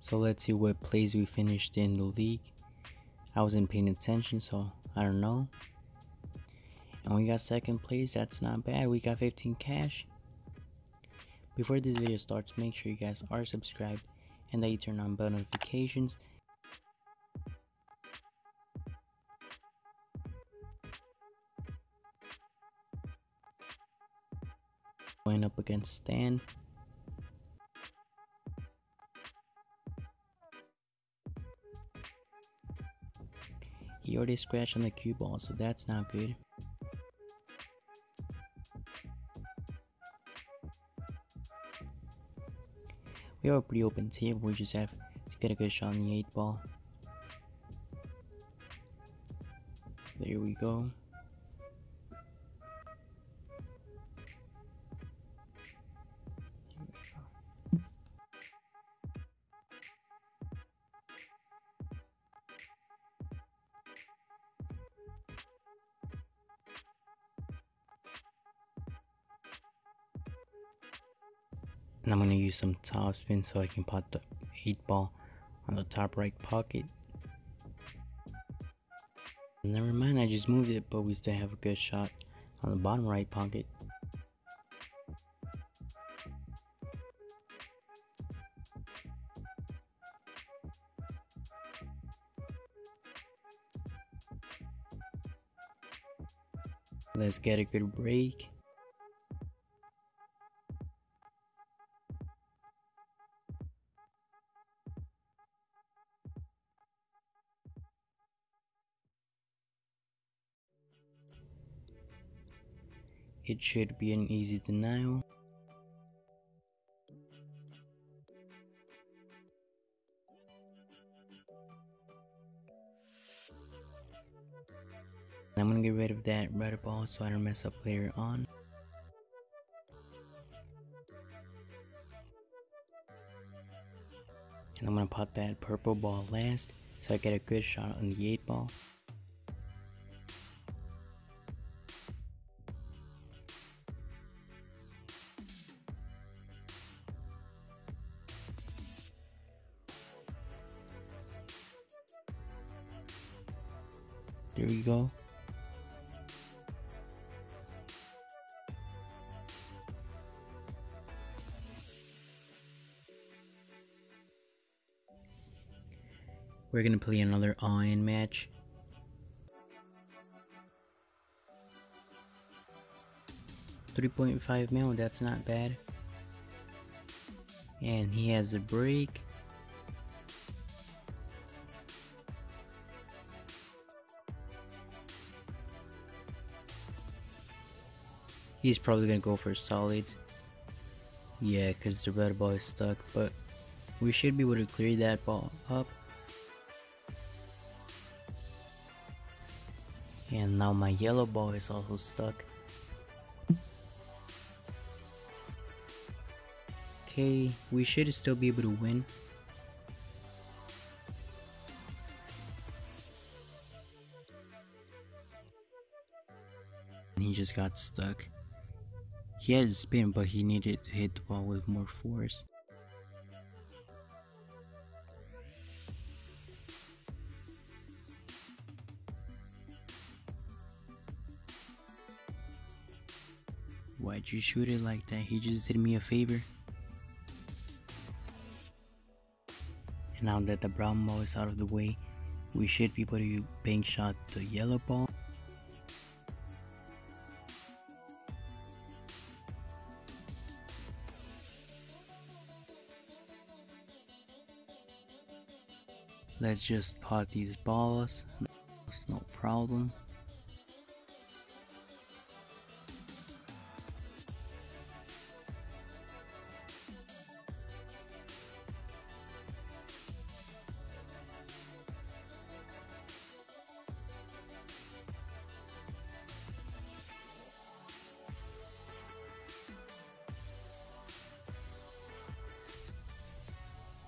So let's see what place we finished in the league. I wasn't paying attention, so I don't know. And we got second place. That's not bad. We got 15 cash. Before this video starts, make sure you guys are subscribed and that you turn on bell notifications. Going up against Stan. He already scratched on the cue ball, so that's not good. We have a pretty open table. We just have to get a good shot on the 8 ball. There we go. And I'm gonna use some top spin so I can pot the 8 ball on the top right pocket. Never mind, I just moved it, but we still have a good shot on the bottom right pocket. Let's get a good break. It should be an easy denial. I'm gonna get rid of that red ball so I don't mess up later on. And I'm gonna pot that purple ball last so I get a good shot on the 8 ball. There we go. We're gonna play another all-in match. $3.5 mil, that's not bad. And he has a break. He's probably gonna go for solids. Yeah, because the red ball is stuck, but we should be able to clear that ball up. And now my yellow ball is also stuck. Okay, we should still be able to win. He just got stuck. He had a spin, but he needed to hit the ball with more force. Why'd you shoot it like that? He just did me a favor. And now that the brown ball is out of the way, we should be able to bank shot the yellow ball. Let's just pot these balls. It's no problem.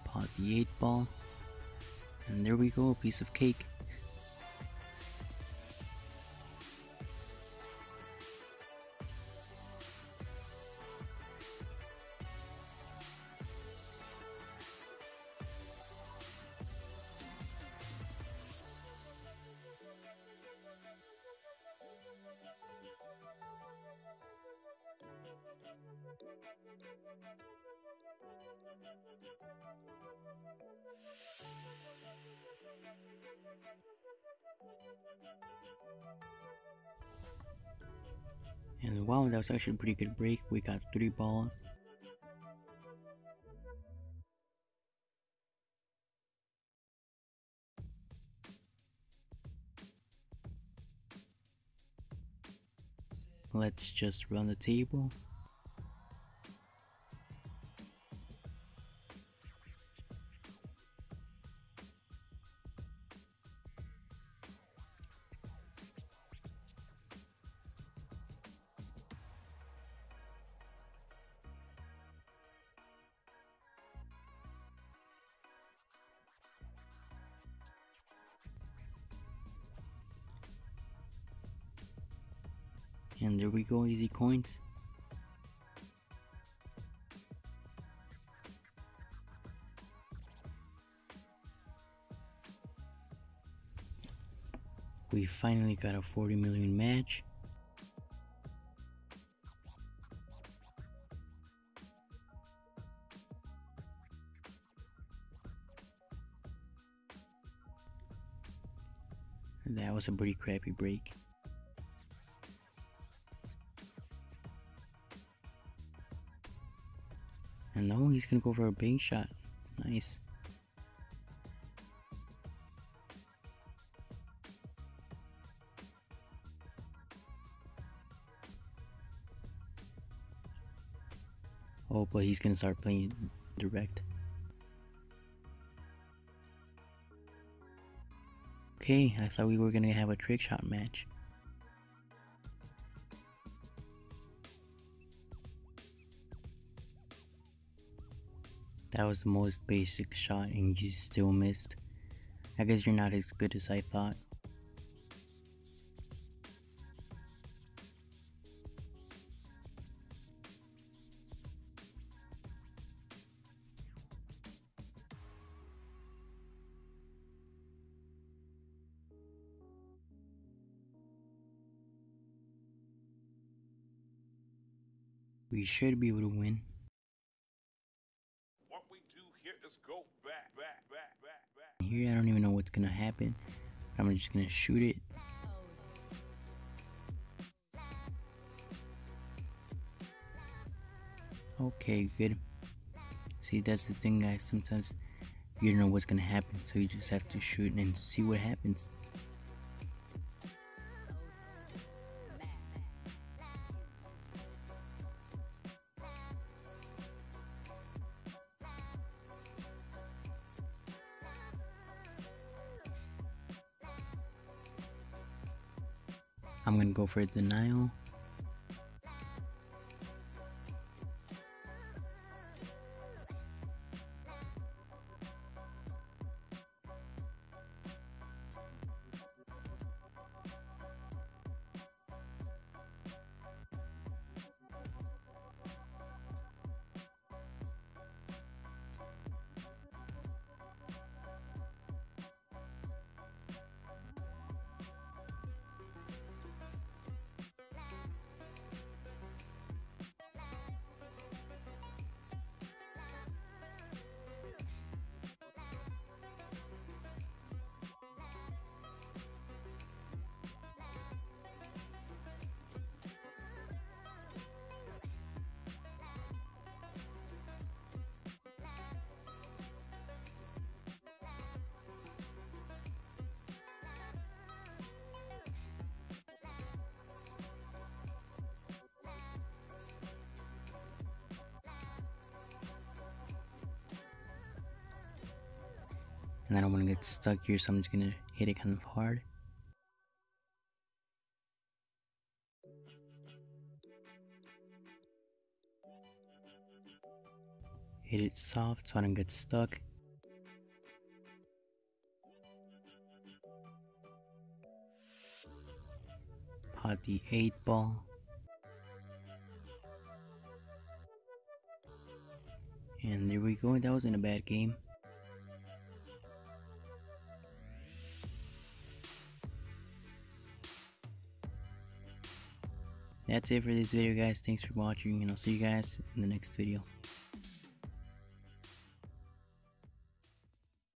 Pot the 8 ball. And there we go, a piece of cake. And wow, that was actually a pretty good break. We got 3 balls. Let's just run the table. And there we go, easy coins. We finally got a 40 million match. That was a pretty crappy break. And no, he's gonna go for a bank shot. Nice. Oh, but he's gonna start playing direct. Okay, I thought we were gonna have a trick shot match. That was the most basic shot and you still missed. I guess you're not as good as I thought. We should be able to win. What we do here is go back. Here, I don't even know what's gonna happen. I'm just gonna shoot it. Okay, good. See, that's the thing, guys. Sometimes you don't know what's gonna happen, so you just have to shoot and see what happens. I'm gonna go for a denial. And I don't want to get stuck here, so I'm just gonna hit it kind of hard. Hit it soft so I don't get stuck. Pot the 8 ball. And there we go, that wasn't a bad game. That's it for this video, guys. Thanks for watching, and I'll see you guys in the next video.